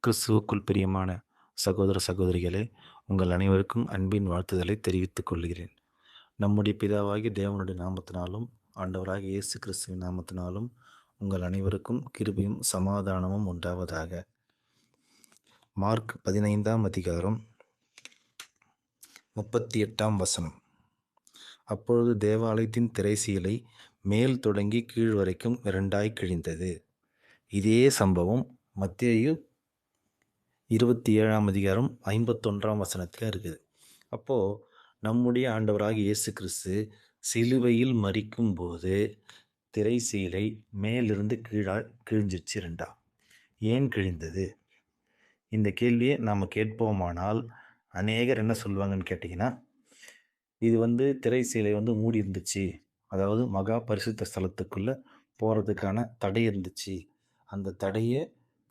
கிறிஸ்துவுக்குள் பிரியமான சகோதர சகோதரிகளே, உங்கள் அனைவருக்கும் அன்பின் வாழ்த்துதலை தெரிவித்துக் கொள்கிறேன். நம்முடைய பிதாவாகிய தேவனுடைய நாமத்தினாலும் ஆண்டவராகிய இயேசு கிறிஸ்துவின் நாமத்தினாலும் உங்கள் அனைவருக்கும் கிருபையும் சமாதானமும் உண்டாவதாக. மார்க் 15ஆம் அதிகாரம் 38ஆம் வசனம். அப்பொழுது தேவாலயத்தின் திரைச்சீலை மேல் தொடங்கி கீழ் வரைக்கும் இரண்டாய் கிழிந்தது. இதே சம்பவம் மத்தேயு 27ஆம் அதிகாரம் 51ஆம் வசனத்தில் இருக்குது. அப்போது நம்முடைய ஆண்டவராக இயேசு கிறிஸ்து சிலுவையில் மரிக்கும் போது திரைச்சீலை மேலிருந்து கிழிஞ்சிருச்சு ரெண்டா. ஏன் கிழிந்தது? இந்த கேள்வியை நாம் கேட்போமானால் அநேகர் என்ன சொல்லுவாங்கன்னு கேட்டிங்கன்னா, இது திரைச்சீலை மூடி இருந்துச்சு, அதாவது மகா பரிசுத்த ஸ்தலத்துக்குள்ளே போகிறதுக்கான தடை இருந்துச்சு, அந்த தடையை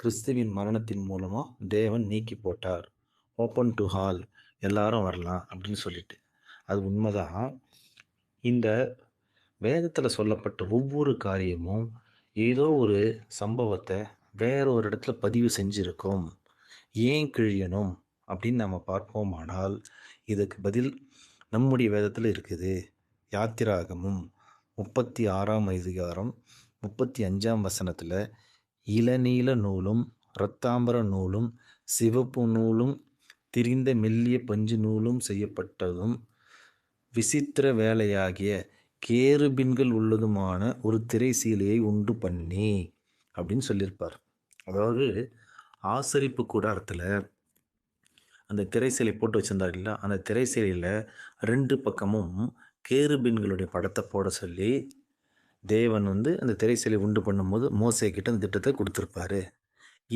கிறிஸ்துவின் மரணத்தின் மூலமாக தேவன் நீக்கி போட்டார், ஓப்பன் டு ஹால், எல்லாரும் வரலாம் அப்படின்னு சொல்லிட்டு. அது உண்மைதான். இந்த வேதத்தில் சொல்லப்பட்ட ஒவ்வொரு காரியமும் ஏதோ ஒரு சம்பவத்தை வேற ஒரு இடத்துல பதிவு செஞ்சுருக்கோம். ஏன் கிழியணும் அப்படின்னு நம்ம பார்ப்போமானால் இதுக்கு பதில் நம்முடைய வேதத்தில் இருக்குது. யாத்திராகமும் 36ஆம் அதிகாரம் 35ஆம் வசனத்தில் இளநீல நூலும் இரத்தாம்பர நூலும் சிவப்பு நூலும் திரிந்த மெல்லிய பஞ்சு நூலும் செய்யப்பட்டதும் விசித்திர வேலையாகிய கேருபின்கள் உள்ளதுமான ஒரு திரைச்சீலையை உண்டு பண்ணி அப்படின்னு சொல்லியிருப்பார். அதாவது ஆசரிப்பு கூடாரத்தில் அந்த திரைச்சீலை போட்டு வச்சுருந்தார் இல்லை, அந்த திரைச்சீலையில் 2 பக்கமும் கேருபின்களுடைய படத்தை போட சொல்லி தேவன் அந்த திரைச்சீலை உண்டு பண்ணும்போது மோசே கிட்ட அந்த திட்டத்தை கொடுத்துருப்பாரு.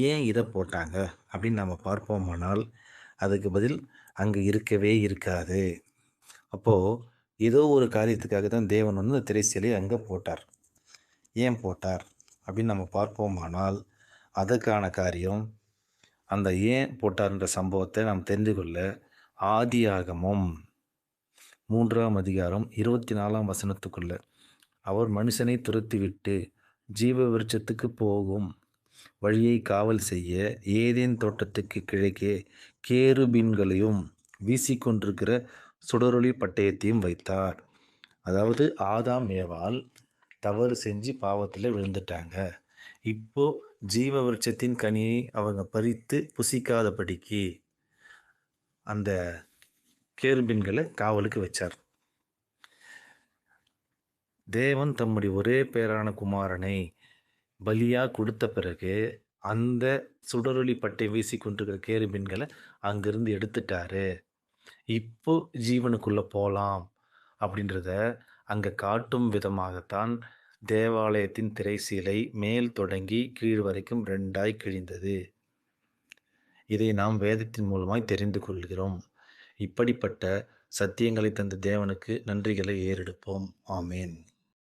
ஏன் இதை போட்டாங்க அப்படின்னு நம்ம பார்ப்போமானால் அதுக்கு பதில் அங்கே இருக்கவே இருக்காது. அப்போது ஏதோ ஒரு காரியத்துக்காக தான் தேவன் அந்த திரைச்சீலையை அங்கே போட்டார். ஏன் போட்டார் அப்படின்னு நம்ம பார்ப்போமானால் அதற்கான காரியம், அந்த ஏன் போட்டார்ன்ற சம்பவத்தை நாம் தெரிந்து கொள்ள ஆதியாகமம் 3ஆம் அதிகாரம் 24ஆம் வசனத்துக்குள்ள, அவர் மனுஷனை துரத்திவிட்டு ஜீவ விருட்சத்துக்கு போகும் வழியை காவல் செய்ய ஏதேன் தோட்டத்துக்கு கிழக்கே கேருபீன்களையும் வீசிக்கொண்டிருக்கிற சுடரொளி பட்டயத்தையும் வைத்தார். அதாவது ஆதாம் ஏவாள் தவறு செஞ்சு பாவத்தில் விழுந்துட்டாங்க. இப்போ ஜீவ விருட்சத்தின் கனியை அவங்க பறித்து புசிக்காதபடிக்கு அந்த கேருபீன்களை காவலுக்கு வச்சார். தேவன் தம்முடைய ஒரே பேரான குமாரனை பலியாக கொடுத்த பிறகு அந்த சுடரொளி பட்டை வீசி கொண்டிருக்கிற கேருபீன்களை அங்கிருந்து எடுத்துட்டாரு. இப்போ ஜீவனுக்குள்ளே போகலாம் அப்படின்றத அங்கே காட்டும் விதமாகத்தான் தேவாலயத்தின் திரைச்சீலை மேல் தொடங்கி கீழ் வரைக்கும் 2ஆய் கிழிந்தது. இதை நாம் வேதத்தின் மூலமாய் தெரிந்து கொள்கிறோம். இப்படிப்பட்ட சத்தியங்களை தந்த தேவனுக்கு நன்றிகளை ஏறெடுப்போம். ஆமேன்.